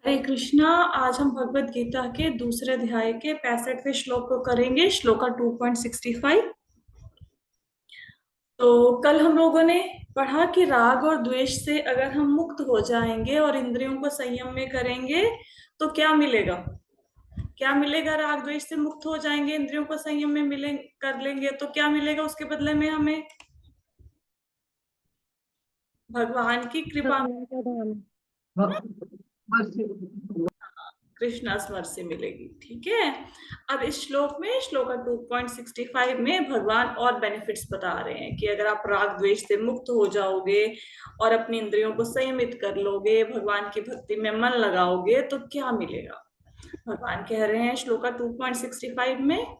हरे कृष्णा। आज हम भगवत गीता के दूसरे अध्याय के 65वें श्लोक को करेंगे, श्लोका 2.65। तो कल हम लोगों ने पढ़ा कि राग और द्वेष से अगर हम मुक्त हो जाएंगे और इंद्रियों को संयम में करेंगे तो क्या मिलेगा। क्या मिलेगा? राग द्वेष से मुक्त हो जाएंगे, इंद्रियों को संयम में मिले कर लेंगे तो क्या मिलेगा उसके बदले में हमें? भगवान की कृपा। भगवान का धाम। कृष्णा स्मर से मिलेगी। ठीक है। अब इस श्लोक में, श्लोका 2.65 में भगवान और बेनिफिट्स बता रहे हैं कि अगर आप राग द्वेष से मुक्त हो जाओगे और अपनी इंद्रियों को संयमित कर लोगे, भगवान की भक्ति में मन लगाओगे तो क्या मिलेगा। भगवान कह रहे हैं श्लोका 2.65 में,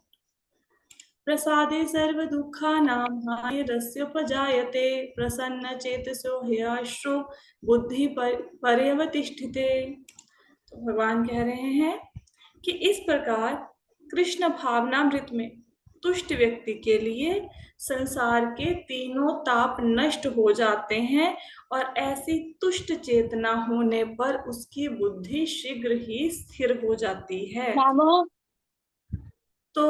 प्रसादे सर्व दुःखानां हानिरस्योपजायते प्रसन्न चेतसो ह्याश्रु बुद्धि पर्यवतिष्ठिते। तो भगवान कह रहे हैं कि इस प्रकार कृष्ण भावनामृत में तुष्ट व्यक्ति के लिए संसार के तीनों ताप नष्ट हो जाते हैं और ऐसी तुष्ट चेतना होने पर उसकी बुद्धि शीघ्र ही स्थिर हो जाती है। मामो। तो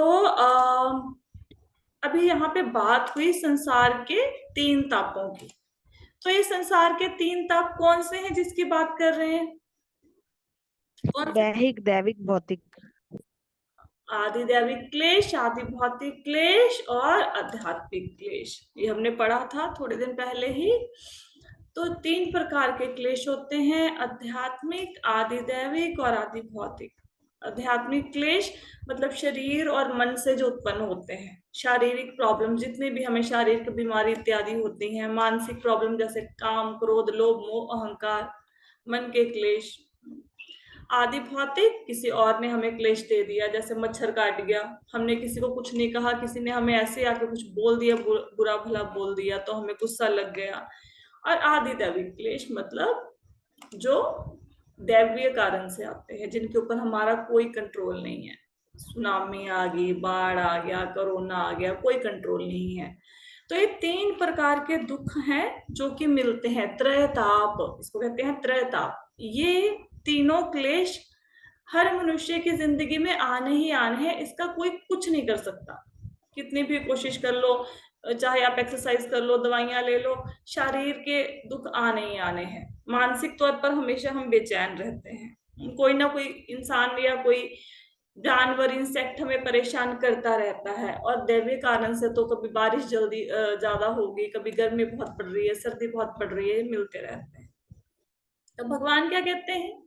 अभी यहाँ पे बात हुई संसार के तीन तापों की। तो ये संसार के तीन ताप कौन से हैं जिसकी बात कर रहे हैं? कौन से? दैहिक, दैविक, भौतिक। आदि दैविक क्लेश, आदि भौतिक क्लेश और आध्यात्मिक क्लेश। ये हमने पढ़ा था थोड़े दिन पहले ही। तो तीन प्रकार के क्लेश होते हैं, आध्यात्मिक, आदि दैविक और आदि भौतिक। आध्यात्मिक क्लेश मतलब शरीर और मन से जो उत्पन्न होते हैं, शारीरिक प्रॉब्लम जितने भी हमें शारीरिक बीमारी इत्यादि होती हैं, मानसिक प्रॉब्लम जैसे काम, क्रोध, लोभ, मोह, अहंकार, मन के क्लेश। आदि भौतिक, किसी और ने हमें क्लेश दे दिया, जैसे मच्छर काट गया, हमने किसी को कुछ नहीं कहा, किसी ने हमें ऐसे आके कुछ बोल दिया, बुरा भला बोल दिया तो हमें गुस्सा लग गया। और आदि दैविक क्लेश मतलब जो दैवीय कारण से आते हैं, जिनके ऊपर हमारा कोई कंट्रोल नहीं है। सुनामी आ गई, बाढ़ आ गया, कोरोना आ गया, कोई कंट्रोल नहीं है। तो ये तीन प्रकार के दुख हैं जो कि मिलते हैं, त्रयताप इसको कहते हैं, त्रयताप। ये तीनों क्लेश हर मनुष्य की जिंदगी में आने ही आने हैं, इसका कोई कुछ नहीं कर सकता। कितनी भी कोशिश कर लो, चाहे आप एक्सरसाइज कर लो, दवाइयां ले लो, शारीर के दुख आने ही आने हैं। मानसिक तौर पर हमेशा हम बेचैन रहते हैं, कोई ना कोई इंसान या कोई जानवर, इंसेक्ट हमें परेशान करता रहता है। और दैवीय कारण से तो कभी बारिश जल्दी ज्यादा होगी, कभी गर्मी बहुत पड़ रही है, सर्दी बहुत पड़ रही है, मिलते रहते हैं। तो भगवान क्या कहते हैं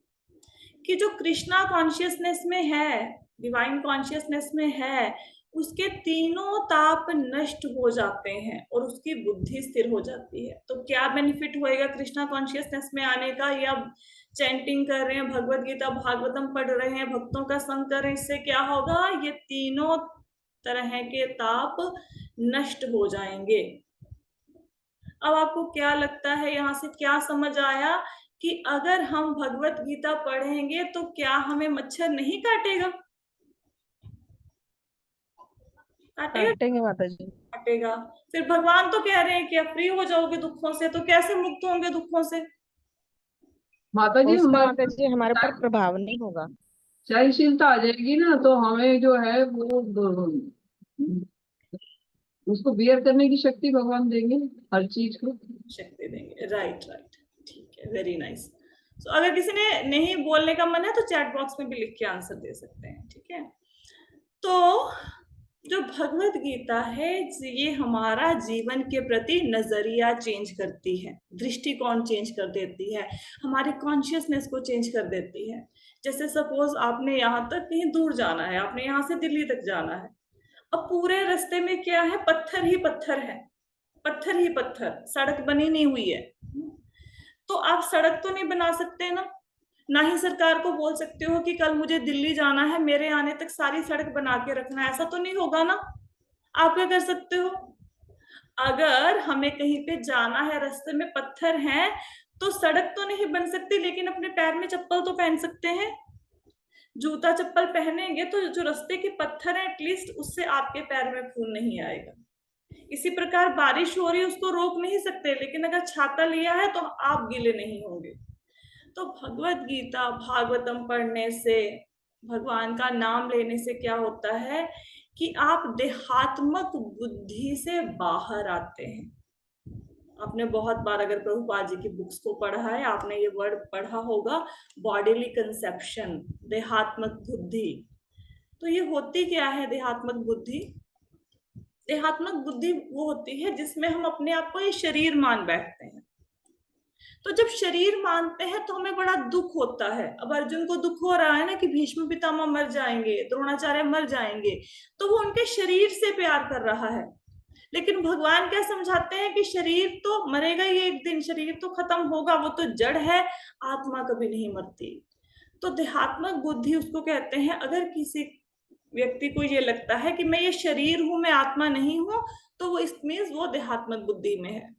कि जो कृष्णा कॉन्शियसनेस में है, डिवाइन कॉन्शियसनेस में है, उसके तीनों ताप नष्ट हो जाते हैं और उसकी बुद्धि स्थिर हो जाती है। तो क्या बेनिफिट होएगा कृष्णा कॉन्शियसनेस में आने का? या चैंटिंग कर रहे हैं, भगवत गीता भागवतम पढ़ रहे हैं, भक्तों का संग कर रहे हैं, इससे क्या होगा? ये तीनों तरह के ताप नष्ट हो जाएंगे। अब आपको क्या लगता है, यहाँ से क्या समझ आया कि अगर हम भगवत गीता पढ़ेंगे तो क्या हमें मच्छर नहीं काटेगा? काटेगा? काटेंगे माता जी। काटेगा। फिर भगवान तो कह रहे हैं कि आप फ्री हो जाओगे दुखों से, तो कैसे मुक्त होंगे दुखों से? माता जी उसका हमारे माता जी हमारे ऊपर प्रभाव नहीं होगा। सहनशीलता आ जाएगी ना, तो हमें जो है वो उसको बियर करने की शक्ति भगवान देंगे हर चीज को। शक्ति देंगे। Right right. ठीक है, वेरी नाइस। तो अगर किसी ने नहीं बोलने का मन है तो चैट बॉक्स में भी लिख के आंसर दे सकते हैं। ठीक है। तो जो भगवत गीता है, ये हमारा जीवन के प्रति नजरिया चेंज करती है, दृष्टिकोण चेंज कर देती है, हमारे कॉन्शियसनेस को चेंज कर देती है। जैसे सपोज आपने यहाँ तक कहीं दूर जाना है, आपने यहाँ से दिल्ली तक जाना है। अब पूरे रास्ते में क्या है? पत्थर ही पत्थर है, पत्थर ही पत्थर, सड़क बनी नहीं हुई है। तो आप सड़क तो नहीं बना सकते ना, ना ही सरकार को बोल सकते हो कि कल मुझे दिल्ली जाना है, मेरे आने तक सारी सड़क बना के रखना, ऐसा तो नहीं होगा ना। आप क्या कर सकते हो? अगर हमें कहीं पे जाना है, रास्ते में पत्थर हैं, तो सड़क तो नहीं बन सकती, लेकिन अपने पैर में चप्पल तो पहन सकते हैं। जूता चप्पल पहनेंगे तो जो रास्ते के पत्थर है एटलीस्ट उससे आपके पैर में खून नहीं आएगा। इसी प्रकार बारिश हो रही है, उसको रोक नहीं सकते, लेकिन अगर छाता लिया है तो आप गीले नहीं होंगे। तो भगवत गीता भागवतम पढ़ने से, भगवान का नाम लेने से क्या होता है कि आप देहात्मक बुद्धि से बाहर आते हैं। आपने बहुत बार अगर प्रभुपाद जी की बुक्स को पढ़ा है, आपने ये वर्ड पढ़ा होगा, बॉडीली कंसेप्शन, देहात्मक बुद्धि। तो ये होती क्या है देहात्मक बुद्धि? देहात्मक बुद्धि वो होती है जिसमें हम अपने आप को ये शरीर मान बैठते हैं। तो जब शरीर मानते हैं तो हमें बड़ा दुख होता है। अब अर्जुन को दुख हो रहा है ना कि भीष्म पितामह मर जाएंगे, द्रोणाचार्य मर जाएंगे, तो वो उनके शरीर से प्यार कर रहा है। लेकिन भगवान क्या समझाते हैं कि शरीर तो मरेगा ही एक दिन, शरीर तो खत्म होगा, वो तो जड़ है, आत्मा कभी नहीं मरती। तो देहात्मक बुद्धि उसको कहते हैं। अगर किसी व्यक्ति को ये लगता है कि मैं ये शरीर हूं, मैं आत्मा नहीं हूं, तो वो इसमें वो देहात्मक बुद्धि में है।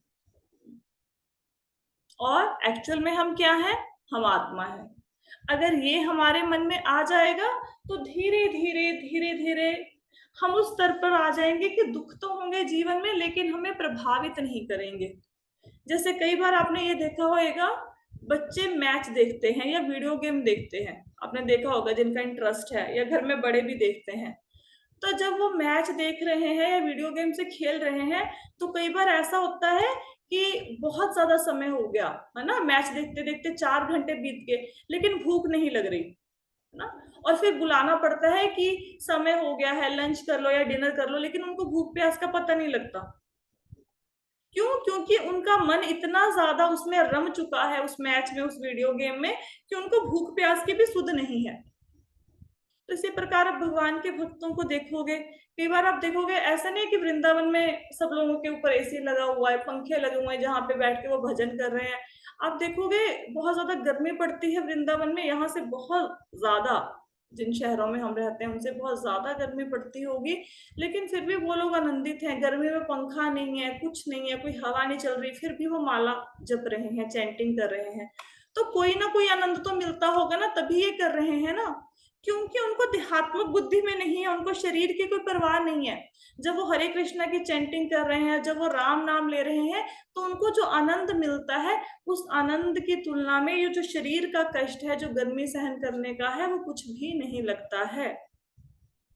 और एक्चुअल में हम क्या है? हम आत्मा है। अगर ये हमारे मन में आ जाएगा तो धीरे धीरे धीरे धीरे हम उस स्तर पर आ जाएंगे कि दुख तो होंगे जीवन में, लेकिन हमें प्रभावित नहीं करेंगे। जैसे कई बार आपने ये देखा होगा, बच्चे मैच देखते हैं या वीडियो गेम देखते हैं, आपने देखा होगा जिनका इंटरेस्ट है, या घर में बड़े भी देखते हैं। तो जब वो मैच देख रहे हैं या वीडियो गेम से खेल रहे हैं, तो कई बार ऐसा होता है कि बहुत ज्यादा समय हो गया है ना, मैच देखते देखते 4 घंटे बीत गए, लेकिन भूख नहीं लग रही है ना, और फिर बुलाना पड़ता है कि समय हो गया है, लंच कर लो या डिनर कर लो, लेकिन उनको भूख प्यास का पता नहीं लगता। क्यों? क्योंकि उनका मन इतना ज्यादा उसमें रम चुका है, उस मैच में, उस वीडियो गेम में, कि उनको भूख प्यास की भी सुध नहीं है। तो इसी प्रकार आप भगवान के भक्तों को देखोगे, कई बार आप देखोगे ऐसा नहीं है कि वृंदावन में सब लोगों के ऊपर एसी लगा हुआ है, पंखे लगे हुए हैं जहाँ पे बैठ के वो भजन कर रहे हैं। आप देखोगे बहुत ज्यादा गर्मी पड़ती है वृंदावन में, यहाँ से बहुत ज्यादा, जिन शहरों में हम रहते हैं उनसे बहुत ज्यादा गर्मी पड़ती होगी, लेकिन फिर भी वो लोग आनंदित हैं। गर्मी में पंखा नहीं है, कुछ नहीं है, कोई हवा नहीं चल रही, फिर भी वो माला जप रहे हैं, चैंटिंग कर रहे हैं। तो कोई ना कोई आनंद तो मिलता होगा ना, तभी ये कर रहे हैं ना, क्योंकि उनको देहात्मक बुद्धि में नहीं है, उनको शरीर की कोई परवाह नहीं है। जब वो हरे कृष्णा की चैंटिंग कर रहे हैं, जब वो राम नाम ले रहे हैं, तो उनको जो आनंद मिलता है, उस आनंद की तुलना में ये जो शरीर का कष्ट है, जो गर्मी सहन करने का है, वो कुछ भी नहीं लगता है।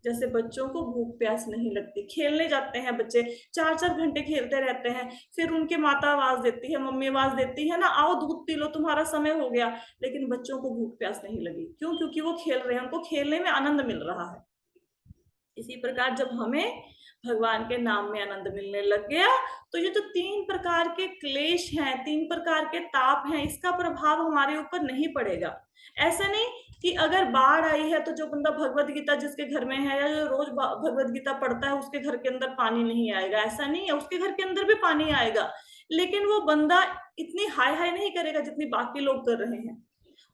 जैसे बच्चों को भूख प्यास नहीं लगती, खेलने जाते हैं बच्चे, 4-4 घंटे खेलते रहते हैं, फिर उनके माता आवाज देती है, मम्मी आवाज देती है ना, आओ दूध पी लो, तुम्हारा समय हो गया, लेकिन बच्चों को भूख प्यास नहीं लगी। क्यों? क्योंकि वो खेल रहे हैं, उनको खेलने में आनंद मिल रहा है। इसी प्रकार जब हमें भगवान के नाम में आनंद मिलने लग गया, तो ये जो 3 प्रकार के क्लेश हैं, 3 प्रकार के ताप हैं, इसका प्रभाव हमारे ऊपर नहीं पड़ेगा। ऐसा नहीं कि अगर बाढ़ आई है तो जो बंदा भगवत गीता जिसके घर में है, या जो रोज भगवत गीता पढ़ता है, उसके घर के अंदर पानी नहीं आएगा। ऐसा नहीं है, उसके घर के अंदर भी पानी आएगा, लेकिन वो बंदा इतनी हाय हाय नहीं करेगा जितनी बाकी लोग कर रहे हैं।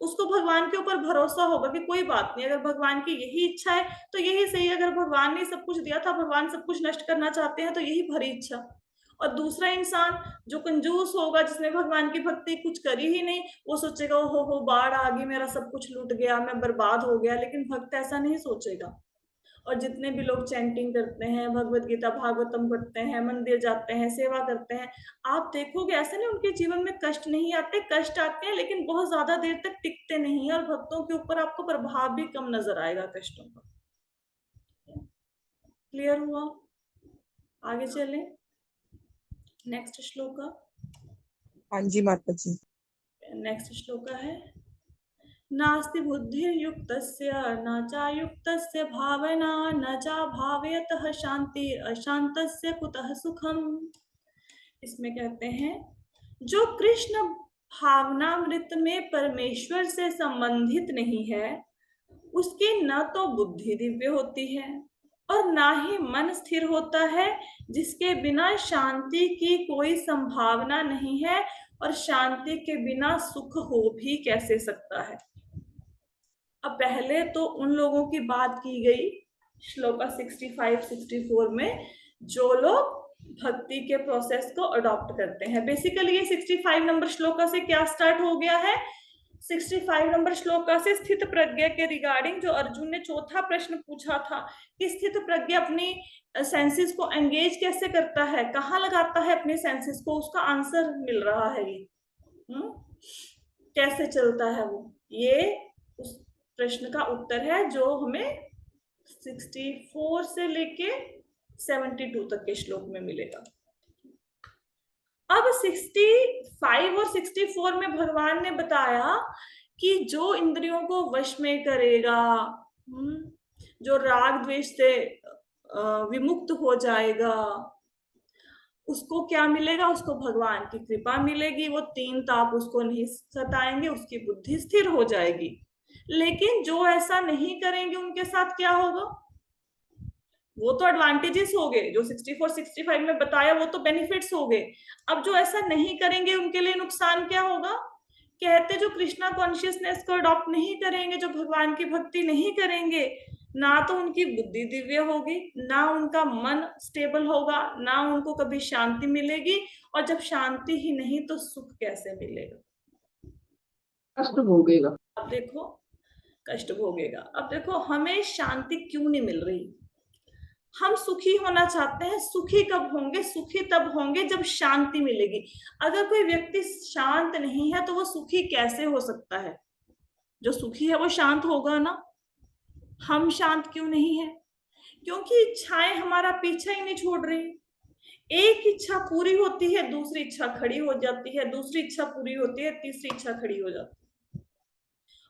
उसको भगवान के ऊपर भरोसा होगा कि कोई बात नहीं, अगर भगवान की यही इच्छा है तो यही सही, अगर भगवान ने सब कुछ दिया था, भगवान सब कुछ नष्ट करना चाहते हैं, तो यही भरी इच्छा। और दूसरा इंसान जो कंजूस होगा, जिसने भगवान की भक्ति कुछ करी ही नहीं, वो सोचेगा हो बाढ़ आ गई, मेरा सब कुछ लूट गया, मैं बर्बाद हो गया। लेकिन भक्त ऐसा नहीं सोचेगा। और जितने भी लोग चैंटिंग करते हैं, भगवत गीता भागवतम पढ़ते हैं, मंदिर जाते हैं, सेवा करते हैं, आप देखोगे ऐसे नहीं उनके जीवन में कष्ट नहीं आते, कष्ट आते हैं, लेकिन बहुत ज्यादा देर तक टिकते नहीं है, और भक्तों के ऊपर आपको प्रभाव भी कम नजर आएगा कष्टों का। क्लियर हुआ? आगे चले, नेक्स्ट श्लोक। हाँ जी माता जी। नेक्स्ट श्लोक है, नास्ति बुद्धिर्युक्तस्य न चायुक्तस्य भावना न चा भावयतः शांति अशांतस्य कुतः सुखम। इसमें कहते हैं, जो कृष्ण भावनामृत में परमेश्वर से संबंधित नहीं है, उसकी न तो बुद्धि दिव्य होती है और ना ही मन स्थिर होता है, जिसके बिना शांति की कोई संभावना नहीं है, और शांति के बिना सुख हो भी कैसे सकता है। अब पहले तो उन लोगों की बात की गई श्लोका 65-64 में, जो लोग भक्ति के प्रोसेस को अडॉप्ट करते हैं। बेसिकली ये 65 नंबर श्लोका से क्या स्टार्ट हो गया है? 65 नंबर श्लोका से स्थित प्रज्ञा के रिगार्डिंग, जो अर्जुन ने चौथा प्रश्न पूछा था कि स्थित प्रज्ञा अपनी सेंसेस को एंगेज कैसे करता है, कहाँ लगाता है अपने सेंसेस को, उसका आंसर मिल रहा है ये। कैसे चलता है वो, ये उस प्रश्न का उत्तर है जो हमें 64 से लेके 72 तक के श्लोक में मिलेगा। अब 65 और 64 में भगवान ने बताया कि जो इंद्रियों को वश में करेगा, जो राग द्वेष से विमुक्त हो जाएगा, उसको क्या मिलेगा? उसको भगवान की कृपा मिलेगी, वो तीन ताप उसको नहीं सताएंगे, उसकी बुद्धि स्थिर हो जाएगी। लेकिन जो ऐसा नहीं करेंगे उनके साथ क्या होगा? वो तो एडवांटेजेस हो गए, जो 64 65 में बताया वो तो बेनिफिट्स हो गए। अब जो ऐसा नहीं करेंगे उनके लिए नुकसान क्या होगा? कहते जो कृष्णा कॉन्शियसनेस को अडॉप्ट नहीं करेंगे, जो भगवान की भक्ति नहीं करेंगे, ना तो उनकी बुद्धि दिव्य होगी, ना उनका मन स्टेबल होगा, ना उनको कभी शांति मिलेगी, और जब शांति ही नहीं तो सुख कैसे मिलेगा? कष्ट भोगेगा। अब देखो, कष्ट भोगेगा। अब देखो, हमें शांति क्यों नहीं मिल रही? हम सुखी होना चाहते हैं। सुखी कब होंगे? सुखी तब होंगे जब शांति मिलेगी। अगर कोई व्यक्ति शांत नहीं है तो वो सुखी कैसे हो सकता है? जो सुखी है वो शांत होगा ना। हम शांत क्यों नहीं है? क्योंकि इच्छाएं हमारा पीछा ही नहीं छोड़ रही। एक इच्छा पूरी होती है, दूसरी इच्छा खड़ी हो जाती है, दूसरी इच्छा पूरी होती है, तीसरी इच्छा खड़ी हो जाती है।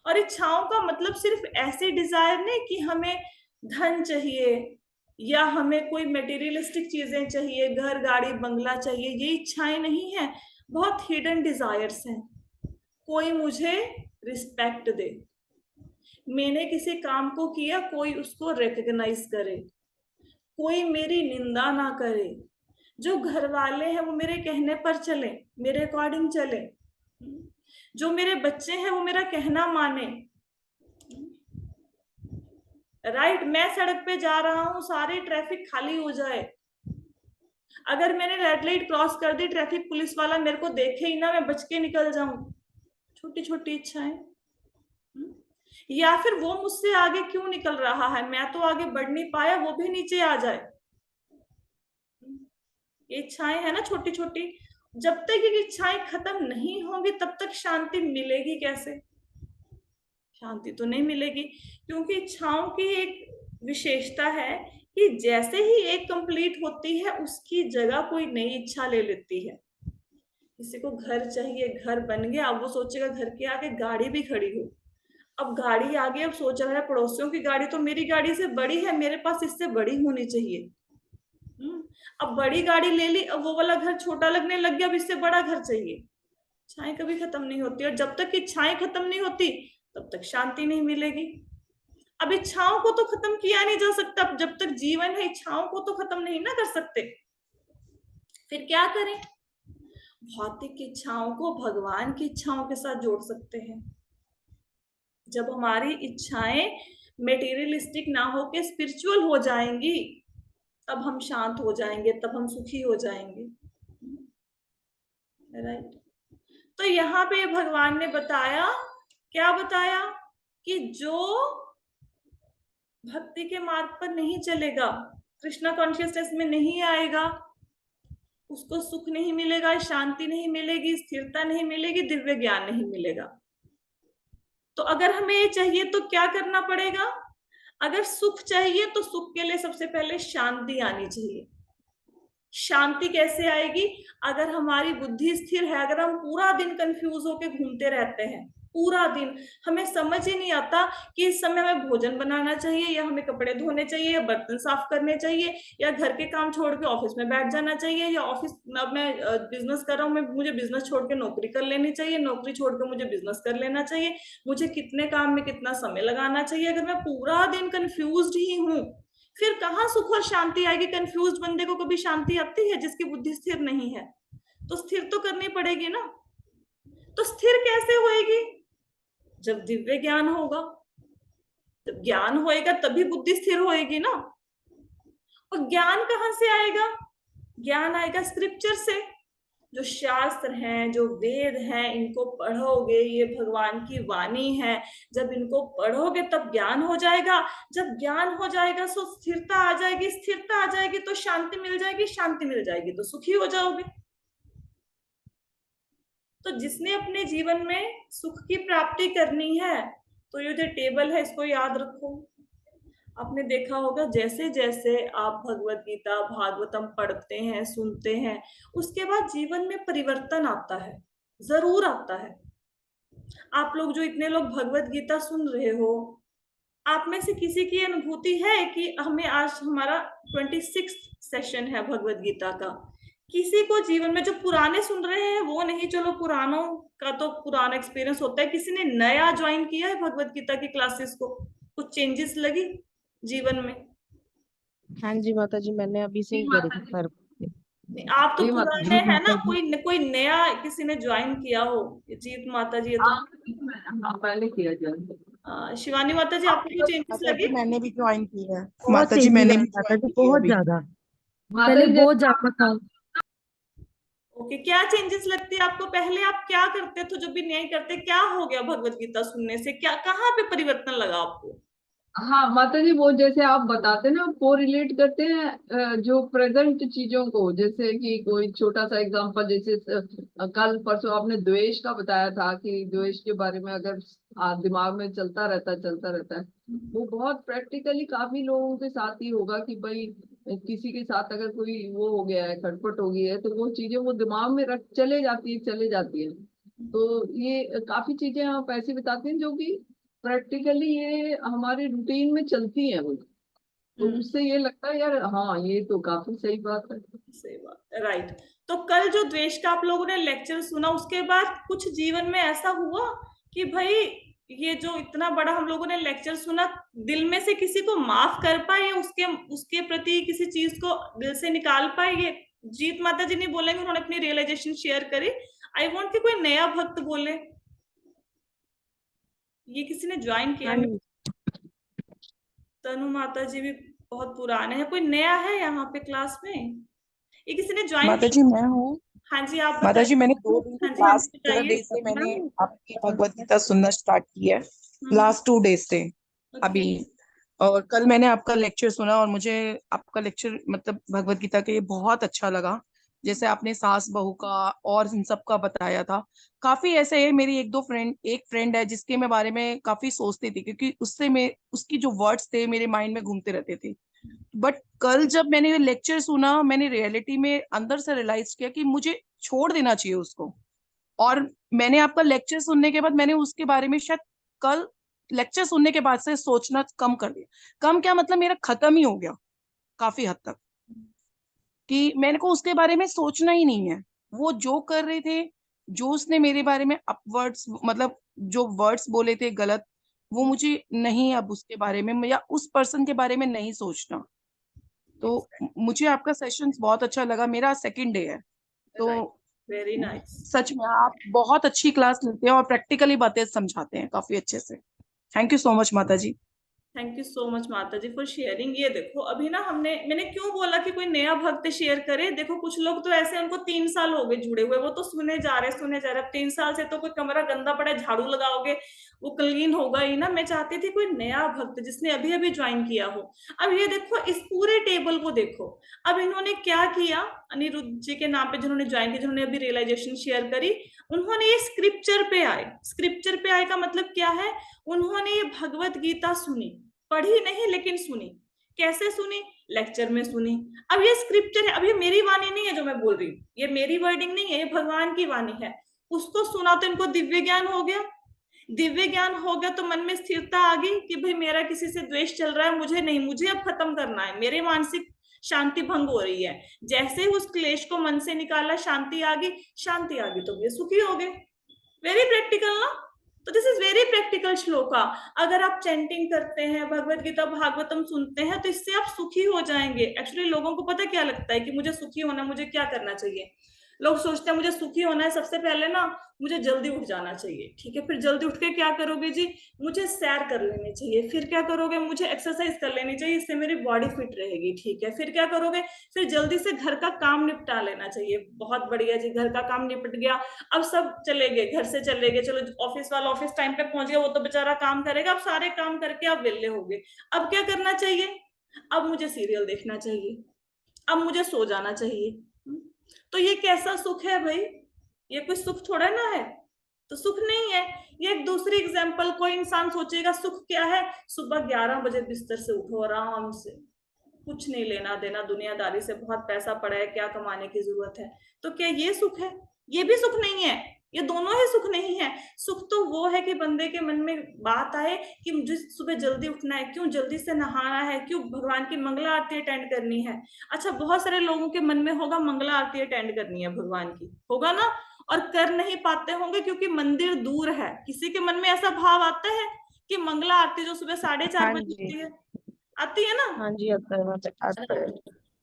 और इच्छाओं का मतलब सिर्फ ऐसे डिजायर नहीं कि हमें धन चाहिए या हमें कोई मटेरियलिस्टिक चीजें चाहिए, घर गाड़ी बंगला चाहिए, ये इच्छाएं नहीं है। बहुत हिडन डिजायर्स हैं। कोई मुझे रिस्पेक्ट दे, मैंने किसी काम को किया, कोई उसको रिकॉग्नाइज करे, कोई मेरी निंदा ना करे, जो घर वाले हैं वो मेरे कहने पर चले, मेरे अकॉर्डिंग चले, जो मेरे बच्चे हैं वो मेरा कहना माने। राइट, मैं सड़क पे जा रहा हूं, सारी ट्रैफिक खाली हो जाए, अगर मैंने रेड लाइट क्रॉस कर दी, ट्रैफिक पुलिस वाला मेरे को देखे ही ना, मैं बच के निकल जाऊं। छोटी छोटी इच्छाएं। या फिर वो मुझसे आगे क्यों निकल रहा है, मैं तो आगे बढ़ नहीं पाया, वो भी नीचे आ जाए। ये इच्छाएं है ना छोटी छोटी। जब तक ये इच्छाएं खत्म नहीं होंगी तब तक शांति मिलेगी कैसे? शांति तो नहीं मिलेगी, क्योंकि इच्छाओं की एक विशेषता है कि जैसे ही एक कंप्लीट होती है उसकी जगह कोई नई इच्छा ले लेती है। किसी को घर चाहिए, घर बन गया, अब वो सोचेगा घर के आगे गाड़ी भी खड़ी हो। अब गाड़ी आ गई, अब सोच रहा है पड़ोसियों की गाड़ी तो मेरी गाड़ी से बड़ी है, मेरे पास इससे बड़ी होनी चाहिए। अब बड़ी गाड़ी ले ली, अब वो वाला घर छोटा लगने लग गया, अब इससे बड़ा घर चाहिए। इच्छाएं कभी खत्म नहीं होती, और जब तक इच्छाएं खत्म नहीं होती तब तक शांति नहीं मिलेगी। अब इच्छाओं को तो खत्म किया नहीं जा सकता, जब तक जीवन है इच्छाओं को तो खत्म नहीं ना कर सकते। फिर क्या करें? भौतिक इच्छाओं को भगवान की इच्छाओं के साथ जोड़ सकते हैं। जब हमारी इच्छाएं मेटीरियलिस्टिक ना होके स्पिरिचुअल हो जाएंगी, तब हम शांत हो जाएंगे, तब हम सुखी हो जाएंगे। राइट। तो यहाँ पे भगवान ने बताया, क्या बताया? कि जो भक्ति के मार्ग पर नहीं चलेगा, कृष्णा कॉन्शियसनेस में नहीं आएगा, उसको सुख नहीं मिलेगा, शांति नहीं मिलेगी, स्थिरता नहीं मिलेगी, दिव्य ज्ञान नहीं मिलेगा। तो अगर हमें ये चाहिए तो क्या करना पड़ेगा? अगर सुख चाहिए तो सुख के लिए सबसे पहले शांति आनी चाहिए। शांति कैसे आएगी? अगर हमारी बुद्धि स्थिर है, अगर हम पूरा दिन कंफ्यूज होकर घूमते रहते हैं, पूरा दिन हमें समझ ही नहीं आता कि इस समय हमें भोजन बनाना चाहिए, या हमें कपड़े धोने चाहिए, या बर्तन साफ करने चाहिए, या घर के काम छोड़ के ऑफिस में बैठ जाना चाहिए, या ऑफिस अब मैं बिजनेस कर रहा हूँ, मुझे बिजनेस छोड़ के नौकरी कर लेनी चाहिए, नौकरी छोड़ के मुझे बिजनेस कर लेना चाहिए, मुझे कितने काम में कितना समय लगाना चाहिए। अगर मैं पूरा दिन कंफ्यूज ही हूँ, फिर कहाँ सुख और शांति आएगी? कंफ्यूज बंदे को कभी शांति आती है जिसकी बुद्धि स्थिर नहीं है? तो स्थिर तो करनी पड़ेगी ना। तो स्थिर कैसे होएगी? जब दिव्य ज्ञान होगा, जब ज्ञान होएगा तभी बुद्धि स्थिर होएगी ना। और ज्ञान कहाँ से आएगा? ज्ञान आएगा स्क्रिप्चर से। जो शास्त्र हैं, जो वेद हैं, इनको पढ़ोगे, ये भगवान की वाणी है, जब इनको पढ़ोगे तब ज्ञान हो जाएगा। जब ज्ञान हो जाएगा तो स्थिरता आ जाएगी, स्थिरता आ जाएगी तो शांति मिल जाएगी, शांति मिल जाएगी तो सुखी हो जाओगे। तो जिसने अपने जीवन में सुख की प्राप्ति करनी है तो ये जो टेबल है इसको याद रखो। आपने देखा होगा जैसे जैसे आप भगवत गीता भागवतम पढ़ते हैं सुनते हैं, उसके बाद जीवन में परिवर्तन आता है, जरूर आता है। आप लोग जो इतने लोग भगवत गीता सुन रहे हो, आप में से किसी की अनुभूति है कि हमें आज हमारा 26 सेशन है भगवत गीता का, किसी को जीवन में जो पुराने सुन रहे हैं वो नहीं, चलो पुरानों का तो पुराना एक्सपीरियंस होता है, किसी ने नया ज्वाइन किया है भगवत गीता की क्लासेस को, कुछ चेंजेस लगी जीवन में? हाँ जी माता जी, मैंने अभी से जी ही करी माता जी। कर। आप तो जी माता पुराने जी। हैं ना, कोई नया किसी ने ज्वाइन किया हो? जीत माता जी, ये तो हाँ पहले किया जाए। शिवानी माता जी, आपको कोई चेंजेस माता लगे? जी मैंने भी ज्वाइन की है। बहुत माता जी चेंजेस मैंने आया भी माता ज्वाइन जी, की है बहुत अभी। ज्यादा। माता पहले जी बहुत जैसे ज्यादा था। ओके, क्या चेंजेस लगती है आपको? पहले आप क्या करते थे जो भी नहीं करते, क्या हो गया भगवत गीता सुनने से, क्या कहाँ पे परिवर्तन लगा आपको? हाँ माता जी, वो जैसे आप बताते ना वो रिलेट करते हैं जो प्रेजेंट चीजों को, जैसे कि कोई छोटा सा एग्जांपल, जैसे कल परसों आपने द्वेष का बताया था कि द्वेष के बारे में अगर दिमाग में चलता रहता है, वो बहुत प्रैक्टिकली काफी लोगों के साथ ही होगा कि भाई किसी के साथ अगर कोई वो हो गया है, खटपट हो गई है, तो वो चीजें वो दिमाग में रख चले जाती है। तो ये काफी चीजें आप ऐसी बताते हैं जो कि प्रैक्टिकली ये हमारे रूटीन में चलती है वो, तो उससे ये लगता है यार हाँ ये तो काफी सही बात है। सही बात, राइट। तो कल जो द्वेष का आप लोगों ने लेक्चर सुना, उसके बाद कुछ जीवन में ऐसा हुआ कि भाई ये जो इतना बड़ा हम लोगों ने लेक्चर सुना, दिल में से किसी को माफ कर पाए, उसके उसके प्रति किसी चीज को दिल से निकाल पाए? ये जीत माता जी नहीं बोलेंगे, उन्होंने अपनी रियलाइजेशन शेयर करी। आई वांट कि कोई नया भक्त बोले। ये किसी ने ज्वाइन किया? हाँ जी तनु माता जी भी बहुत पुराने हैं, कोई नया है यहाँ पे क्लास में? ये किसी ने ज्वाइन माता जी किया? मैं हूँ। हाँ जी, आप माता बताइए। जी मैंने 2 दिन, हाँ जी, हाँ जी, लास्ट बताइए। डे से मैंने आपकी भगवत गीता सुनना स्टार्ट की है। हम्म, लास्ट 2 डेज से ओके। अभी। और कल मैंने आपका लेक्चर सुना और मुझे आपका लेक्चर मतलब भगवत गीता के बहुत अच्छा लगा। जैसे आपने सास बहू का और इन सब का बताया था, काफी ऐसे है। मेरी एक फ्रेंड है जिसके मैं बारे में काफी सोचती थी, क्योंकि उससे मैं उसकी जो वर्ड्स थे मेरे माइंड में घूमते रहते थे। बट कल जब मैंने ये लेक्चर सुना, मैंने रियलिटी में अंदर से रियलाइज किया कि मुझे छोड़ देना चाहिए उसको। और मैंने आपका लेक्चर सुनने के बाद मैंने उसके बारे में शायद कल लेक्चर सुनने के बाद से सोचना कम कर दिया। कम क्या मतलब, मेरा खत्म ही हो गया काफी हद तक, कि मेरे को उसके बारे में सोचना ही नहीं है। वो जो कर रहे थे, जो उसने मेरे बारे में अपवर्ड्स मतलब जो वर्ड्स बोले थे गलत, वो मुझे नहीं अब उसके बारे में या उस पर्सन के बारे में नहीं सोचना। तो मुझे आपका सेशन बहुत अच्छा लगा। मेरा सेकंड डे है। तो राइट, वेरी नाइस। सच में आप बहुत अच्छी क्लास लेते हैं और प्रैक्टिकली बातें समझाते हैं काफी अच्छे से। थैंक यू सो मच माता जी। थैंक यू सो मच माता जी फॉर शेयरिंग। ये देखो, अभी ना मैंने क्यों बोला कि कोई नया भक्त शेयर करे। देखो कुछ लोग तो ऐसे, उनको 3 साल हो गए जुड़े हुए, वो तो सुने जा रहे। अब 3 साल से तो कोई कमरा गंदा पड़ा है, झाड़ू लगाओगे वो क्लीन होगा ही ना। मैं चाहती थी कोई नया भक्त जिसने अभी अभी ज्वाइन किया हो। अब ये देखो, इस पूरे टेबल को देखो। अब इन्होंने क्या किया, अनिरुद्ध जी के नाम पे जिन्होंने ज्वाइन किया, जिन्होंने अभी रियलाइजेशन शेयर करी, उन्होंने ये स्क्रिप्चर पे आए। स्क्रिप्चर पे आए का मतलब क्या है? उन्होंने ये भगवत गीता सुनी, पढ़ी नहीं लेकिन सुनी। कैसे सुनी? लेक्चर में सुनी। अब ये स्क्रिप्चर है, अब ये मेरी वाणी नहीं है जो मैं बोल रही हूँ, ये मेरी वर्डिंग नहीं है, ये भगवान की वाणी है। उसको सुना तो इनको दिव्य ज्ञान हो गया। दिव्य ज्ञान हो गया तो मन में स्थिरता आ गई कि भाई मेरा किसी से द्वेष चल रहा है, मुझे नहीं, मुझे अब खत्म करना है, मेरे मानसिक शांति भंग हो रही है। जैसे ही उस क्लेश को मन से निकाला, शांति आ गई। शांति आ गई तो ये सुखी हो गए। वेरी प्रैक्टिकल ना? तो this is very practical shloka. अगर आप चैंटिंग करते हैं, भगवत गीता भागवतम सुनते हैं, तो इससे आप सुखी हो जाएंगे। एक्चुअली लोगों को पता क्या लगता है कि मुझे सुखी होना, मुझे क्या करना चाहिए? लोग सोचते हैं मुझे सुखी होना है, सबसे पहले ना मुझे जल्दी उठ जाना चाहिए। ठीक है, फिर जल्दी उठ के क्या करोगे जी? मुझे सैर कर लेनी चाहिए। फिर क्या करोगे? मुझे एक्सरसाइज कर लेनी चाहिए, इससे मेरी बॉडी फिट रहेगी। ठीक है, फिर क्या करोगे? फिर जल्दी से घर का काम निपटा लेना चाहिए। बहुत बढ़िया जी, घर का काम निपट गया, अब सब चले गए, घर से चले गए, चलो ऑफिस वाला ऑफिस टाइम पे पहुंच गया, वो तो बेचारा काम करेगा। अब सारे काम करके आप वेले हो गए। अब क्या करना चाहिए? अब मुझे सीरियल देखना चाहिए, अब मुझे सो जाना चाहिए। तो ये कैसा सुख है भाई? ये कोई सुख थोड़ा ना है, तो सुख नहीं है। ये एक दूसरी एग्जाम्पल, कोई इंसान सोचेगा सुख क्या है, सुबह 11 बजे बिस्तर से उठो आराम से, कुछ नहीं लेना देना दुनियादारी से, बहुत पैसा पड़ा है, क्या कमाने की जरूरत है, तो क्या ये सुख है? ये भी सुख नहीं है, ये दोनों ही सुख नहीं है। सुख तो वो है कि बंदे के मन में बात आए कि मुझे सुबह जल्दी उठना है, क्यों जल्दी से नहाना है, क्यों भगवान की मंगला आरती अटेंड करनी है। अच्छा, बहुत सारे लोगों के मन में होगा मंगला आरती अटेंड करनी है भगवान की, होगा ना, और कर नहीं पाते होंगे क्योंकि मंदिर दूर है। किसी के मन में ऐसा भाव आता है कि मंगला आरती जो सुबह 4:30 हाँ बजे जी, होती है, आती है ना, हाँ जी, आता है, आता है।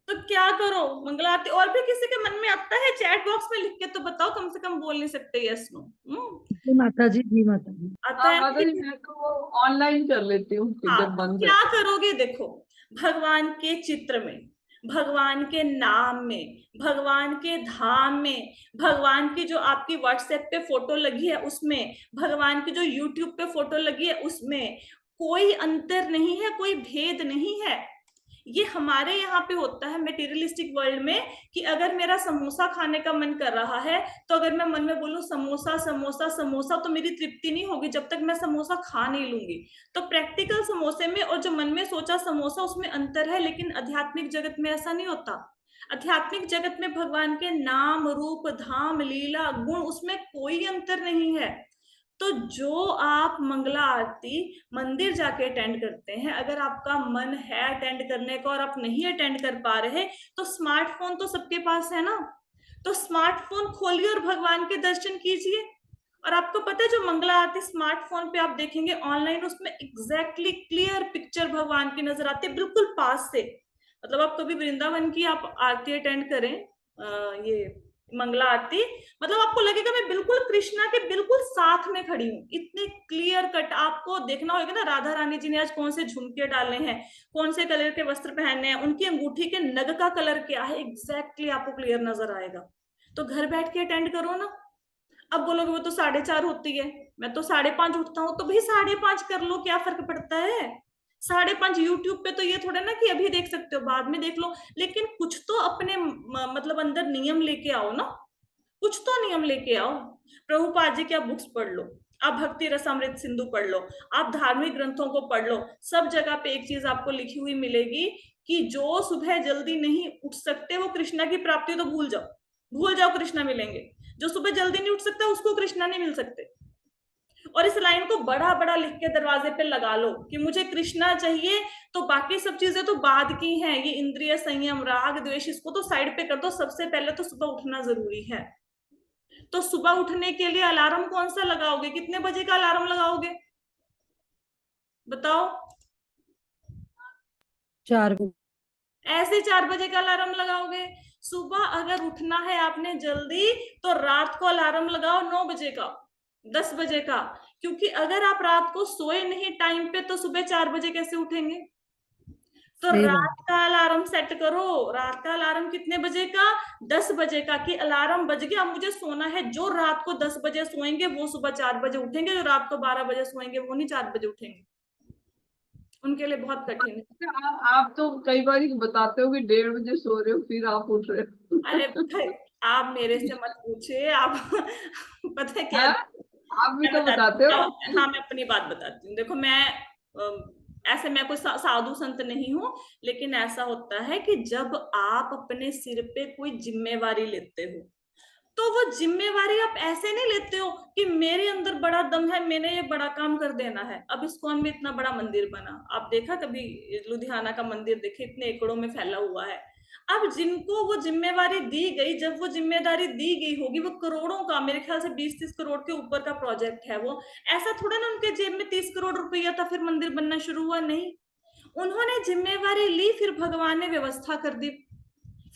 तो क्या करो मंगला आरती। और भी किसी के मन में आता है, चैट बॉक्स में लिख के तो बताओ, कम से कम बोल नहीं सकते यस नो। जी माता जी, जी माता जी। आता है माता जी मैं तो वो ऑनलाइन कर लेती हूँ हाँ, जब तो बंद क्या रहता है। करोगे, देखो भगवान के चित्र में, भगवान के नाम में, भगवान के धाम में, भगवान की जो आपकी व्हाट्सएप पे फोटो लगी है उसमें, भगवान की जो यूट्यूब पे फोटो लगी है उसमें कोई अंतर नहीं है, कोई भेद नहीं है। ये हमारे यहाँ पे होता है मेटीरियलिस्टिक वर्ल्ड में कि अगर मेरा समोसा खाने का मन कर रहा है, तो अगर मैं मन में बोलूं समोसा समोसा समोसा, तो मेरी तृप्ति नहीं होगी जब तक मैं समोसा खा नहीं लूंगी। तो प्रैक्टिकल समोसे में और जो मन में सोचा समोसा, उसमें अंतर है, लेकिन आध्यात्मिक जगत में ऐसा नहीं होता। आध्यात्मिक जगत में भगवान के नाम रूप धाम लीला गुण, उसमें कोई अंतर नहीं है। तो जो आप मंगला आरती मंदिर जाके अटेंड करते हैं, अगर आपका मन है अटेंड करने का और आप नहीं अटेंड कर पा रहे, तो स्मार्टफोन तो सबके पास है ना, तो स्मार्टफोन खोलिए और भगवान के दर्शन कीजिए। और आपको पता है जो मंगला आरती स्मार्टफोन पे आप देखेंगे ऑनलाइन, उसमें एग्जैक्टली क्लियर पिक्चर भगवान की नजर आती है, बिल्कुल पास से। मतलब आप कभी वृंदावन की आप आरती अटेंड करें, ये मंगला आरती, मतलब आपको लगेगा मैं बिल्कुल कृष्णा के बिल्कुल साथ में खड़ी हूँ, इतने क्लियर कट। आपको देखना होगा ना राधा रानी जी ने आज कौन से झुमके डाले हैं, कौन से कलर के वस्त्र पहने हैं, उनकी अंगूठी के नग का कलर क्या है, एग्जैक्टली आपको क्लियर नजर आएगा। तो घर बैठ के अटेंड करो ना। अब बोलोगे वो तो 4:30 होती है, मैं तो 5:30 उठता हूँ, तो भाई 5:30 कर लो, क्या फर्क पड़ता है। 5:30 यूट्यूब पे तो ये थोड़ा ना कि अभी देख सकते हो बाद में देख लो, लेकिन कुछ तो अपने मतलब अंदर नियम लेके आओ ना, कुछ तो नियम लेके आओ। प्रभुपाद जी की आप बुक्स पढ़ लो, आप भक्ति रसामृत सिंधु पढ़ लो, आप धार्मिक ग्रंथों को पढ़ लो, सब जगह पे एक चीज आपको लिखी हुई मिलेगी कि जो सुबह जल्दी नहीं उठ सकते वो कृष्णा की प्राप्ति तो भूल जाओ, भूल जाओ कृष्णा मिलेंगे। जो सुबह जल्दी नहीं उठ सकता उसको कृष्णा नहीं मिल सकते। और इस लाइन को बड़ा बड़ा लिख के दरवाजे पे लगा लो कि मुझे कृष्णा चाहिए, तो बाकी सब चीजें तो बाद की हैं, ये इंद्रिय संयम राग द्वेष इसको तो साइड पे कर दो, सबसे पहले तो सुबह उठना जरूरी है। तो सुबह उठने के लिए अलार्म कौन सा लगाओगे, कितने बजे का अलार्म लगाओगे बताओ? 4 बजे। ऐसे 4 बजे का अलार्म लगाओगे? सुबह अगर उठना है आपने जल्दी, तो रात को अलार्म लगाओ 9 बजे का, 10 बजे का, क्योंकि अगर आप रात को सोए नहीं टाइम पे, तो सुबह 4 बजे कैसे उठेंगे। तो सही बात। रात का अलार्म सेट करो। रात का अलार्म कितने बजे का? 10 बजे का, कि अलार्म बज गया, मुझे सोना है। जो रात को 10 बजे सोएंगे वो सुबह 4 बजे उठेंगे, जो रात को 12 बजे सोएंगे वो नहीं 4 बजे उठेंगे, उनके लिए बहुत कठिन है। आप तो कई बार ही बताते हो कि 1:30 बजे सो रहे हो फिर आप उठ रहे हो। अरे भाई, आप मेरे से मत पूछिए, आप पता है क्या, हाँ? आप भी मैं तो बताती बताते हूँ हो। हाँ, मैं अपनी बात बताती हूँ। देखो मैं ऐसे मैं कोई साधु संत नहीं हूँ, लेकिन ऐसा होता है कि जब आप अपने सिर पे कोई जिम्मेवारी लेते हो, तो वो जिम्मेवारी आप ऐसे नहीं लेते हो कि मेरे अंदर बड़ा दम है, मैंने ये बड़ा काम कर देना है। अब इस्कॉन में इतना बड़ा मंदिर बना, आप देखा कभी लुधियाना का मंदिर देखे, इतने एकड़ों में फैला हुआ है। अब जिनको वो जिम्मेवारी दी गई, जब वो जिम्मेदारी दी गई होगी, वो करोड़ों का, मेरे ख्याल से 20-30 करोड़ के ऊपर का प्रोजेक्ट है वो, ऐसा थोड़ा ना उनके जेब में 30 करोड़ रुपया था फिर मंदिर बनना शुरू हुआ, नहीं। उन्होंने जिम्मेवारी ली, फिर भगवान ने व्यवस्था कर दी,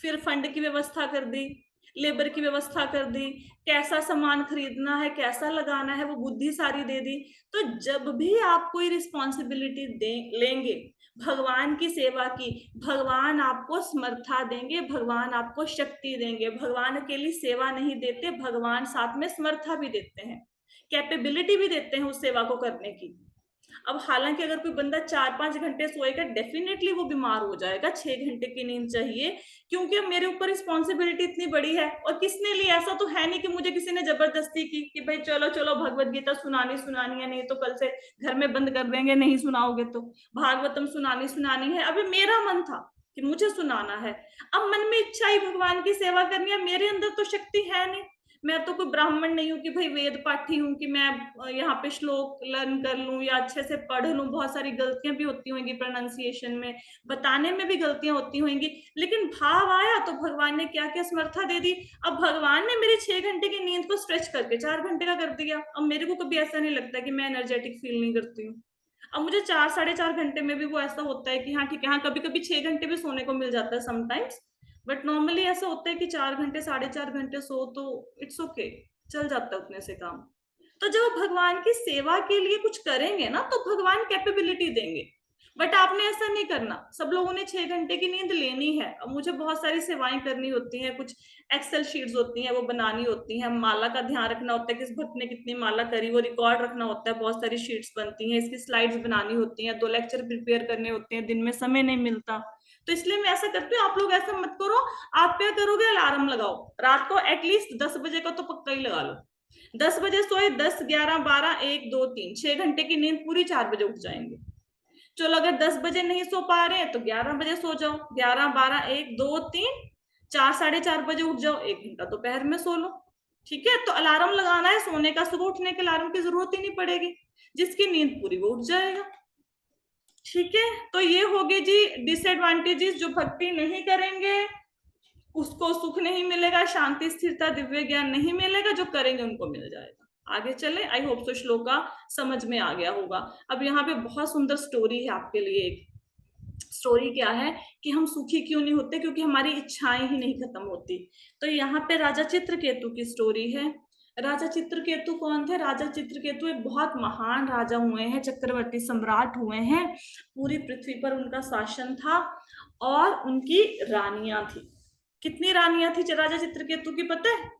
फिर फंड की व्यवस्था कर दी, लेबर की व्यवस्था कर दी, कैसा सामान खरीदना है, कैसा लगाना है, वो बुद्धि सारी दे दी। तो जब भी आप कोई रिस्पॉन्सिबिलिटी लेंगे भगवान की सेवा की, भगवान आपको समर्था देंगे, भगवान आपको शक्ति देंगे। भगवान अकेली सेवा नहीं देते, भगवान साथ में समर्था भी देते हैं, कैपेबिलिटी भी देते हैं उस सेवा को करने की। अब हालांकि अगर कोई बंदा 4-5 घंटे सोएगा डेफिनेटली वो बीमार हो जाएगा, 6 घंटे की नींद चाहिए, क्योंकि अब मेरे ऊपर रिस्पॉन्सिबिलिटी इतनी बड़ी है। और किसने ली, ऐसा तो है नहीं कि मुझे किसी ने जबरदस्ती की कि भाई चलो चलो भगवत गीता सुनानी है, नहीं तो कल से घर में बंद कर देंगे नहीं सुनाओगे तो, भागवतम सुनानी है। अभी मेरा मन था कि मुझे सुनाना है, अब मन में इच्छा ही भगवान की सेवा करनी है, मेरे अंदर तो शक्ति है नहीं। मैं तो कोई ब्राह्मण नहीं हूँ कि भाई वेद पाठी हूँ कि मैं यहाँ पे श्लोक लर्न कर लूं या अच्छे से पढ़ लूं। बहुत सारी गलतियां भी होती होंगी प्रोनाउंसिएशन में, बताने में भी गलतियां होती होंगी, लेकिन भाव आया तो भगवान ने क्या क्या समर्था दे दी। अब भगवान ने मेरी 6 घंटे की नींद को स्ट्रेच करके 4 घंटे का कर दिया। अब मेरे को कभी ऐसा नहीं लगता कि मैं एनर्जेटिक फील नहीं करती हूँ। अब मुझे 4-4.5 घंटे में भी वो ऐसा होता है कि हाँ ठीक है, हाँ कभी कभी 6 घंटे भी सोने को मिल जाता है समटाइम्स, बट नॉर्मली ऐसा होता है कि 4 घंटे 4.5 घंटे सो तो इट्स ओके, चल जाता है उतने से काम। तो जब भगवान की सेवा के लिए कुछ करेंगे ना तो भगवान कैपेबिलिटी देंगे, बट आपने ऐसा नहीं करना। सब लोगों ने 6 घंटे की नींद लेनी है। अब मुझे बहुत सारी सेवाएं करनी होती हैं, कुछ एक्सेल शीट्स होती हैं वो बनानी होती हैं, माला का ध्यान रखना होता है, किस भक्त ने कितनी माला करी वो रिकॉर्ड रखना होता है, बहुत सारी शीट्स बनती हैं, इसकी स्लाइड्स बनानी होती हैं, 2 लेक्चर प्रिपेयर करने होते हैं, दिन में समय नहीं मिलता। तो इसलिए मैं ऐसा करती हूँ, आप लोग ऐसा मत करो। आप क्या करोगे, अलार्म लगाओ रात को एटलीस्ट 10 बजे का तो पक्का ही लगा लो। 10 बजे सोए, 10, 11, 12, 1, 2, 3, 6 घंटे की नींद पूरी, 4 बजे उठ जाएंगे। चलो अगर 10 बजे नहीं सो पा रहे हैं तो 11 बजे सो जाओ, 11, 12, 1, 2, 3, 4, 4:30 बजे उठ जाओ, 1 घंटा दोपहर में सो लो। ठीक है, तो अलार्म लगाना है सोने का, सुबह उठने के अलार्म की जरूरत ही नहीं पड़ेगी, जिसकी नींद पूरी वो उठ जाएगा। ठीक है, तो ये होगी जी डिसएडवांटेजेस। जो भक्ति नहीं करेंगे उसको सुख नहीं मिलेगा, शांति स्थिरता दिव्य ज्ञान नहीं मिलेगा, जो करेंगे उनको मिल जाएगा। आगे चले, आई होप सो श्लोका समझ में आ गया होगा। अब यहाँ पे बहुत सुंदर स्टोरी है आपके लिए। एक स्टोरी क्या है कि हम सुखी क्यों नहीं होते, क्योंकि हमारी इच्छाएं ही नहीं खत्म होती। तो यहाँ पे राजा चित्रकेतु की स्टोरी है। राजा चित्रकेतु कौन थे, राजा चित्रकेतु एक बहुत महान राजा हुए हैं, चक्रवर्ती सम्राट हुए हैं, पूरी पृथ्वी पर उनका शासन था और उनकी रानियां थी। कितनी रानियां थी राजा चित्रकेतु की, पता है?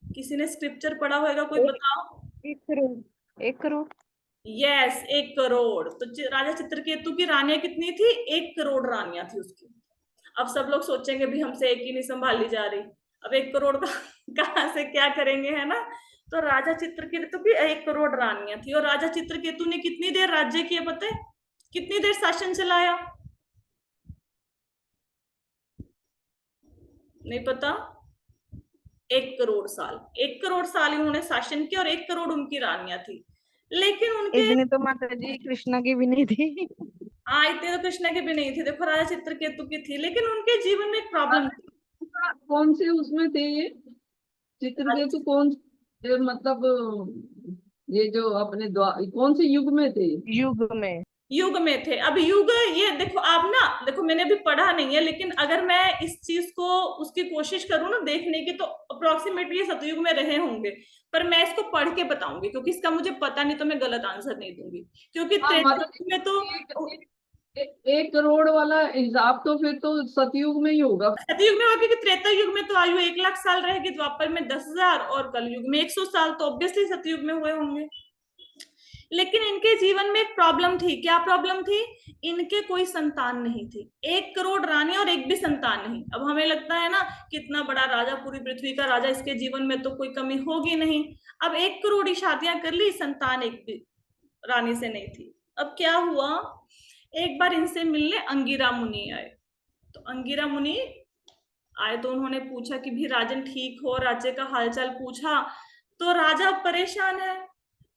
किसी ने स्क्रिप्चर पढ़ा होगा, कोई बताओ। 1 करोड़ 1 करोड़। यस, 1 करोड़। तो राजा चित्रकेतु की रानियां कितनी थी, 1 करोड़ रानियां थी उसकी। अब सब लोग सोचेंगे भी हमसे एक ही नहीं संभाली जा रही, अब 1 करोड़ का कहां से क्या करेंगे, है ना? तो राजा चित्रकेतु की 1 करोड़ रानियां थी। और राजा चित्रकेतु ने कितनी देर राज्य किया, पता है? कितनी देर शासन चलाया? नहीं पता? 1 करोड़ साल। 1 करोड़ साल उन्होंने शासन किया और 1 करोड़ उनकी रानियां थी। लेकिन उनके इतने तो माता जी कृष्णा की भी नहीं थी। इतने तो कृष्णा की भी नहीं थी। देखो राजा चित्रकेतु की थी, लेकिन उनके जीवन में एक प्रॉब्लम थी। कौन से उसमें थे ये चित्रकेतु, कौन मतलब ये जो अपने कौन से युग में थे? युग में थे। अब युग, ये देखो आप ना, देखो मैंने अभी पढ़ा नहीं है, लेकिन अगर मैं इस चीज को उसकी कोशिश करूँ ना देखने की, तो अप्रोक्सीमेटली सतयुग में रहे होंगे। पर मैं इसको पढ़ के बताऊंगी, क्योंकि इसका मुझे पता नहीं, तो मैं गलत आंसर नहीं दूंगी। क्योंकि त्रेता युग में तो 1 करोड़ वाला हिसाब तो फिर तो सतयुग में ही होगा। सतयुग में होगा, क्योंकि त्रेता युग में तो आयु 1 लाख साल रहेगी, द्वापर में 10,000 और कलयुग में 100 साल, तो ऑब्वियसली सतयुग में हुए होंगे। लेकिन इनके जीवन में एक प्रॉब्लम थी। क्या प्रॉब्लम थी? इनके कोई संतान नहीं थी। 1 करोड़ रानी और एक भी संतान नहीं। अब हमें लगता है ना, कितना बड़ा राजा, पूरी पृथ्वी का राजा, इसके जीवन में तो कोई कमी होगी नहीं। अब 1 करोड़ ही शादियां कर ली, संतान एक भी रानी से नहीं थी। अब क्या हुआ, एक बार इनसे मिलने अंगिरा मुनि आए। तो अंगिरा मुनि आए तो उन्होंने पूछा कि भी राजन ठीक हो, राज्य का हालचाल पूछा। तो राजा परेशान है।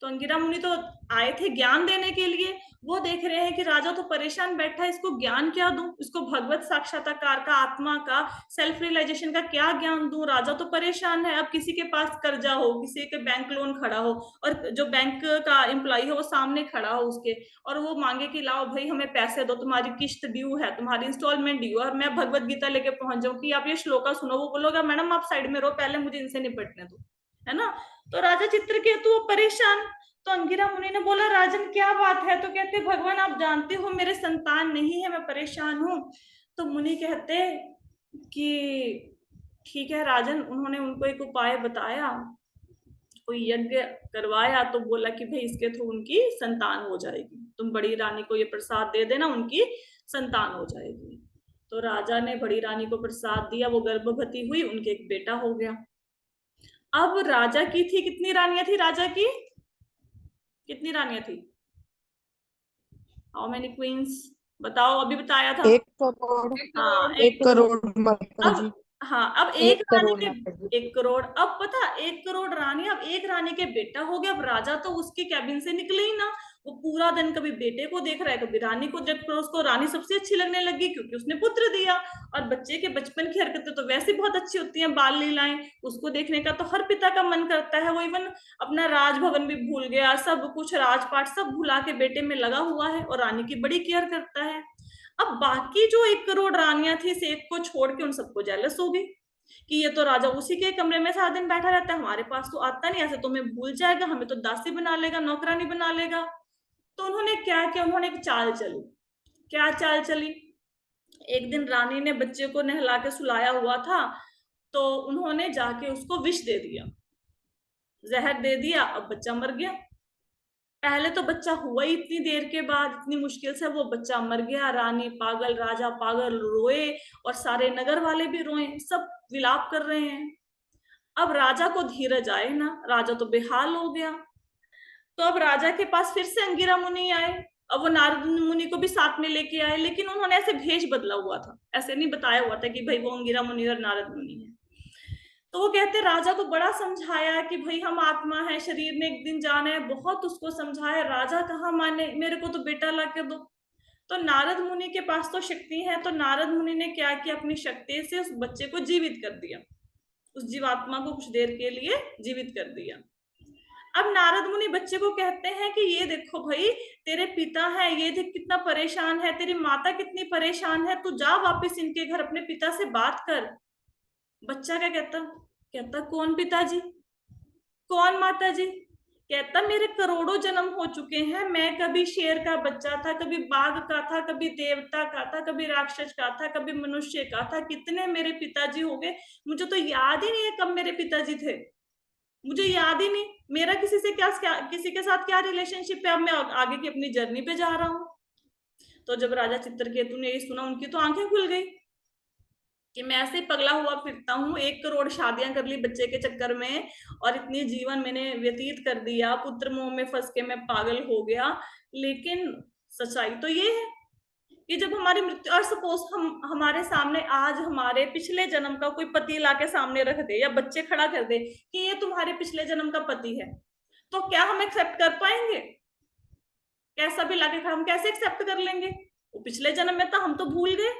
तो अंगिरा मुनि तो आए थे ज्ञान देने के लिए, वो देख रहे हैं कि राजा तो परेशान बैठा है, इसको ज्ञान क्या दूं, इसको भगवत साक्षात्कार का, आत्मा का, सेल्फ रियलाइजेशन का क्या ज्ञान दूं। राजा तो परेशान है। अब किसी के पास कर्जा हो, किसी के बैंक लोन खड़ा हो, और जो बैंक का एम्प्लॉय हो वो सामने खड़ा हो उसके, और वो मांगे कि लाओ भाई हमें पैसे दो, तुम्हारी किस्त ड्यू है, तुम्हारी इंस्टॉलमेंट ड्यू है, और मैं भगवत गीता लेके पहुंच जाऊं कि आप ये श्लोका सुनो, वो बोलोगा मैडम आप साइड में रहो, पहले मुझे इनसे निपटने दो, है ना? तो राजा चित्रकेतु परेशान। तो अंगिरा मुनि ने बोला राजन क्या बात है? तो कहते भगवान आप जानते हो मेरे संतान नहीं है, मैं परेशान हूं। तो मुनि कहते कि ठीक है राजन। उन्होंने उनको एक उपाय बताया। कोई यज्ञ करवाया तो बोला कि भाई इसके थ्रू उनकी संतान हो जाएगी, तुम बड़ी रानी को ये प्रसाद दे देना, उनकी संतान हो जाएगी। तो राजा ने बड़ी रानी को प्रसाद दिया, वो गर्भवती हुई, उनके एक बेटा हो गया। अब राजा की थी कितनी रानियां थी, राजा की कितनी रानियां थी? How many queens? बताओ, अभी बताया था। 1 करोड़। हाँ, 1 करोड़ माता जी। अब हाँ, अब 1 एक रानी करोड़ के माता जी। 1 करोड़, अब पता 1 करोड़ रानी, अब एक रानी के बेटा हो गया। अब राजा तो उसके कैबिन से निकले ही ना, वो पूरा दिन कभी बेटे को देख रहा है, कभी रानी को। जब उसको रानी सबसे अच्छी लगने लगी क्योंकि उसने पुत्र दिया, और बच्चे के बचपन की हरकतें तो वैसे बहुत अच्छी होती हैं, बाल लीलाएं, उसको देखने का तो हर पिता का मन करता है। वो इवन अपना राजभवन भी भूल गया, सब कुछ राजपाट सब भुला के बेटे में लगा हुआ है और रानी की बड़ी केयर करता है। अब बाकी जो 1 करोड़ रानियां थी, सेठ को छोड़ के उन सबको जेलस हो गई कि ये तो राजा उसी के कमरे में सारा दिन बैठा रहता है, हमारे पास तो आता नहीं, ऐसे तो हमें भूल जाएगा, हमें तो दासी बना लेगा, नौकरानी बना लेगा। तो उन्होंने क्या किया, उन्होंने एक चाल चली। क्या चाल चली? एक दिन रानी ने बच्चे को नहला के सुलाया हुआ था, तो उन्होंने जाके उसको विष दे दिया, जहर दे दिया। अब बच्चा मर गया। पहले तो बच्चा हुआ ही इतनी देर के बाद, इतनी मुश्किल से वो बच्चा मर गया। रानी पागल, राजा पागल, रोए, और सारे नगर वाले भी रोए, सब विलाप कर रहे हैं। अब राजा को धीरज आए ना, राजा तो बेहाल हो गया। तो अब राजा के पास फिर से अंगिरा मुनि आए। अब वो नारद मुनि को भी साथ में लेके आए, लेकिन उन्होंने ऐसे भेष बदला हुआ था, ऐसे नहीं बताया हुआ था कि भाई वो अंगिरा मुनि और नारद मुनि है। तो वो कहते राजा को बड़ा समझाया कि भाई हम आत्मा है, शरीर में एक दिन जाना है, बहुत उसको समझाया, राजा कहाँ माने, मेरे को तो बेटा ला के दो। तो नारद मुनि के पास तो शक्ति है, तो नारद मुनि ने क्या किया, अपनी शक्ति से उस बच्चे को जीवित कर दिया, उस जीवात्मा को कुछ देर के लिए जीवित कर दिया। अब नारद मुनि बच्चे को कहते हैं कि ये देखो भाई, तेरे पिता है, ये देख कितना परेशान है, तेरी माता कितनी परेशान है, तू जा वापस इनके घर, अपने पिता से बात कर। बच्चा क्या कहता कहता कौन पिताजी, कौन माताजी? कहता मेरे करोड़ों जन्म हो चुके हैं, मैं कभी शेर का बच्चा था, कभी बाघ का था, कभी देवता का था, कभी राक्षस का था, कभी मनुष्य का था, कितने मेरे पिताजी हो गए, मुझे तो याद ही नहीं है कब मेरे पिताजी थे, मुझे याद ही नहीं, मेरा किसी से क्या किसी के साथ क्या रिलेशनशिप है, अब मैं आगे की अपनी जर्नी पे जा रहा हूँ। तो जब राजा चित्रकेतु ने ये सुना, उनकी तो आंखें खुल गई कि मैं ऐसे पगला हुआ फिरता हूँ, 1 करोड़ शादियां कर ली बच्चे के चक्कर में, और इतनी जीवन मैंने व्यतीत कर दिया, पुत्र मोह में फंस के मैं पागल हो गया। लेकिन सच्चाई तो ये है कि जब हमारी मृत्यु, और सपोज हमारे सामने आज हमारे पिछले जन्म का कोई पति लाके सामने रख दे, या बच्चे खड़ा कर दे कि ये तुम्हारे पिछले जन्म का पति है, तो क्या हम एक्सेप्ट कर पाएंगे? कैसा भी लाके खड़ा, हम कैसे एक्सेप्ट कर लेंगे? वो पिछले जन्म में था, हम तो भूल गए,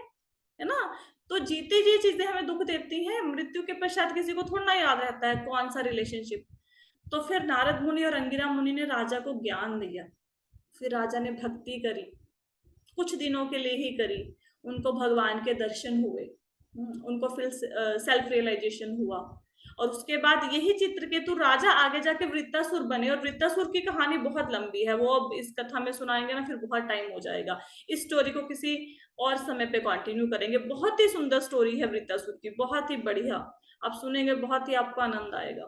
है ना। तो जीती जी चीजें हमें दुख देती हैं, मृत्यु के पश्चात किसी को थोड़ा ना याद रहता है कौन सा रिलेशनशिप। तो फिर नारद मुनि और अंगिरा मुनि ने राजा को ज्ञान दिया, फिर राजा ने भक्ति करी, कुछ दिनों के लिए ही करी, उनको भगवान के दर्शन हुए, उनको फिर सेल्फ रियलाइजेशन हुआ, और उसके बाद यही चित्रकेतु राजा आगे जाके वृत्तासुर बने। और वृत्तासुर की कहानी बहुत लंबी है, वो अब इस कथा में सुनाएंगे ना फिर बहुत टाइम हो जाएगा, इस स्टोरी को किसी और समय पे कंटिन्यू करेंगे। बहुत ही सुंदर स्टोरी है वृत्तासुर की, बहुत ही बढ़िया, आप सुनेंगे बहुत ही आपको आनंद आएगा।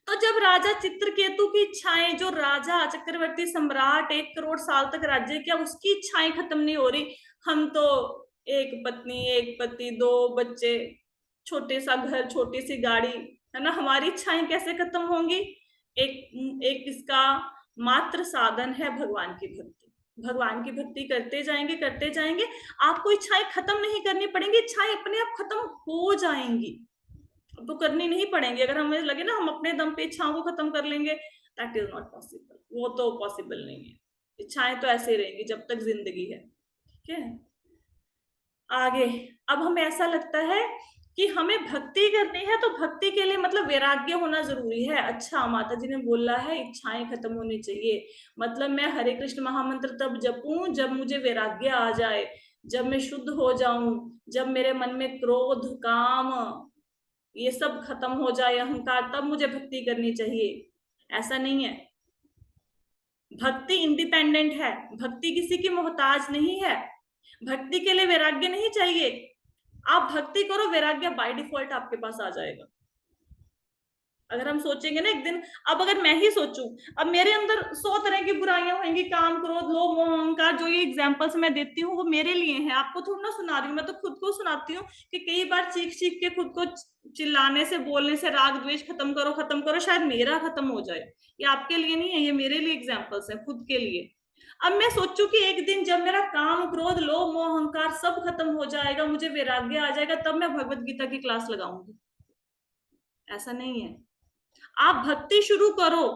तो जब राजा चित्रकेतु की इच्छाएं, जो राजा चक्रवर्ती सम्राट 1 करोड़ साल तक राज्य किया, उसकी इच्छाएं खत्म नहीं हो रही, हम तो एक पत्नी, एक पति, 2 बच्चे, छोटे सा घर, छोटी सी गाड़ी, है ना, हमारी इच्छाएं कैसे खत्म होंगी? एक इसका मात्र साधन है भगवान की भक्ति। भगवान की भक्ति करते जाएंगे, आपको इच्छाएं खत्म नहीं करनी पड़ेंगी, इच्छाएं अपने आप खत्म हो जाएंगी, तो करनी नहीं पड़ेंगे। अगर हमें लगे ना हम अपने दम पे इच्छाओं को खत्म कर लेंगे, दैट इज नॉट पॉसिबल, वो तो पॉसिबल नहीं है। इच्छाएं तो ऐसे रहेंगी जब तक जिंदगी है, ठीक है। आगे अब हमें ऐसा लगता है कि हमें भक्ति करनी है, तो भक्ति के लिए मतलब वैराग्य होना जरूरी है। अच्छा, माता जी ने बोला है इच्छाएं खत्म होनी चाहिए, मतलब मैं हरे कृष्ण महामंत्र तब जपूं जब मुझे वैराग्य आ जाए, जब मैं शुद्ध हो जाऊं, जब मेरे मन में क्रोध, काम, ये सब खत्म हो जाए, अहंकार, तब मुझे भक्ति करनी चाहिए। ऐसा नहीं है, भक्ति इंडिपेंडेंट है, भक्ति किसी की मोहताज नहीं है, भक्ति के लिए वैराग्य नहीं चाहिए। आप भक्ति करो, वैराग्य बाय डिफॉल्ट आपके पास आ जाएगा। अगर हम सोचेंगे ना एक दिन, अब अगर मैं ही सोचूं, अब मेरे अंदर 100 तरह की बुराइयां होंगी, काम, क्रोध, लोभ, मोह, अहंकार, जो ये एग्जांपल्स मैं देती हूँ वो मेरे लिए हैं, आपको थोड़ा ना सुना रही हूँ, मैं तो खुद को सुनाती हूँ कि कई बार चीख चीख के खुद को चिल्लाने से, बोलने से, राग द्वेष खत्म करो, शायद मेरा खत्म हो जाए। ये आपके लिए नहीं है, ये मेरे लिए एग्जाम्पल्स है, खुद के लिए। अब मैं सोचूं कि एक दिन जब मेरा काम, क्रोध, लोभ, मोह, अहंकार सब खत्म हो जाएगा, मुझे वैराग्य आ जाएगा, तब मैं भगवत गीता की क्लास लगाऊंगी। ऐसा नहीं है। आप भक्ति शुरू करो,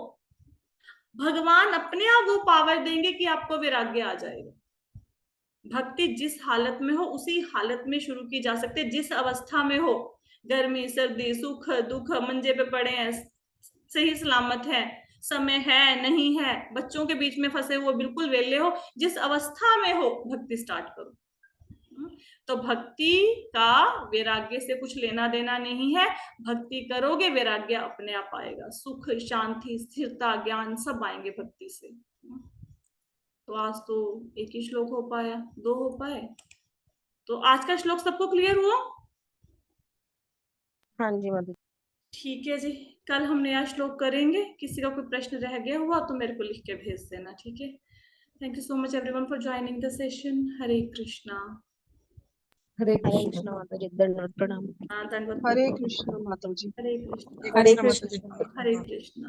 भगवान अपने आप वो पावर देंगे कि आपको वैराग्य आ जाएगा। भक्ति जिस हालत में हो उसी हालत में शुरू की जा सकती है, जिस अवस्था में हो, गर्मी, सर्दी, सुख, दुख, मंजे पे पड़े हैं, सही सलामत है, समय है नहीं है, बच्चों के बीच में फंसे हुए, बिल्कुल वेले हो, जिस अवस्था में हो भक्ति स्टार्ट करो। तो भक्ति का वैराग्य से कुछ लेना देना नहीं है। भक्ति करोगे, वैराग्य अपने आप आएगा, सुख, शांति, स्थिरता, ज्ञान सब आएंगे भक्ति से। तो आज तो एक ही श्लोक हो पाया, 2 हो पाए। तो आज का श्लोक सबको क्लियर हुआ? हाँ जी माता जी। ठीक है जी, कल हम नया श्लोक करेंगे। किसी का कोई प्रश्न रह गया हुआ तो मेरे को लिख के भेज देना, ठीक है? Thank you so much everyone for joining the session. Hare Krishna. Hare Hare Krishna. Krishna माता जी, दंडवत प्रणाम। धन्यवाद। हरे कृष्ण माता जी। हरे कृष्ण। हरे कृष्ण माता जी। हरे कृष्ण।